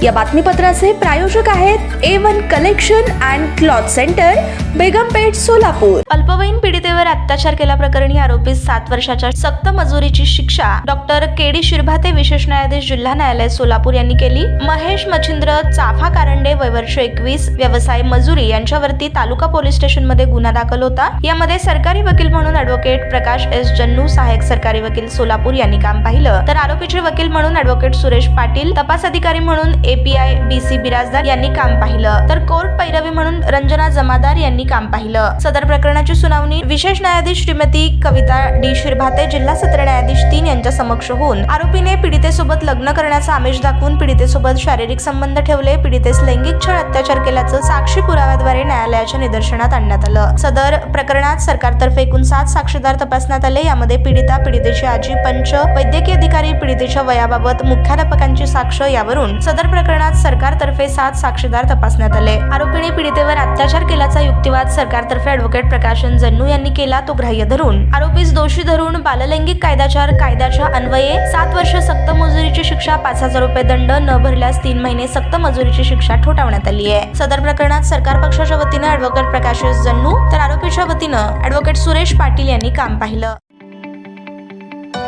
या बातमीपत्राचे प्रायोजक आहेत A1 collection and cloth centre, Begumpeth, Solapur. अल्पवयीन पीडितेवर अत्याचार केल्याप्रकरणी आरोपीस 7 वर्षाच्या सक्त मजुरीची शिक्षा डॉक्टर के.डी. शिरभाते, विशेष न्यायाधीश, जिल्हा न्यायालय, सोलापूर यांनी केली। महेश मच्छिंद्र चाफा कारंडे, वय वर्ष 21, व्यवसाय मजुरी यांच्यावरती तालुका पोलीस स्टेशन मध्ये गुन्हा दाखल होता। यामध्ये सरकारी वकील म्हणून ॲडव्होकेट प्रकाश एस. जन्नू, सहाय्यक सरकारी वकील, सोलापूर यांनी काम पाहिलं, तर आरोपीचे वकील म्हणून ॲडव्होकेट सुरेश पाटील, तपास अधिकारी म्हणून API BC बिराजदार यांनी काम पाहिलं, तर कोर्ट पैरवी म्हणून रंजना जमादार यांनी काम पाहिलं। सदर प्रकरणाची सुनावणी विशेष न्यायाधीश श्रीमती कविता डी. शिरभाते, जिल्हा सत्र न्यायाधीश 3 यांच्या समक्ष होऊन आरोपीने पीडितेसोबत लग्न करण्याचा आमिष दाखवून पीडितेसोबत शारीरिक संबंध ठेवले, पीडितेस लैंगिक छळ अत्याचार केल्याचं साक्षी पुराव्याद्वारे न्यायालयाच्या निदर्शनात आणण्यात आलं। सदर प्रकरणात सरकारतर्फे एकूण 7 साक्षीदार तपासण्यात आले। यामध्ये पीडिता, पीडितेची आजी, पंच, वैद्यकीय अधिकारी, पीडितेच्या वयाबाबत मुख्याध्यापकांची साक्ष यावरून सदर प्रकरणात सरकारतर्फे 7 साक्षीदार तपासण्यात आले। आरोपीने पीडितेवर अत्याचार केल्याचा युक्तिवाद सरकारतर्फे ॲडव्होकेट प्रकाश जन्नू यांनी केला, तो ग्राह्य धरून आरोपीस दोषी धरून बाललैंगिक कायद्याच्या अन्वये 7 वर्ष सक्त मजुरीची शिक्षा, 5,000 रुपये दंड, न भरल्यास 3 महिने सक्त मजुरीची शिक्षा ठोठावण्यात आली आहे। सदर प्रकरणात सरकार पक्षाच्या वतीनं ॲडव्होकेट प्रकाश जन्नू तर आरोपीच्या वतीनं ॲडव्होकेट सुरेश पाटील यांनी काम पाहिलं।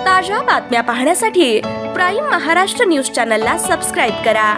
ताज्या बातम्या पाहण्यासाठी प्राईम महाराष्ट्र न्यूज चॅनलला सबस्क्राईब करा।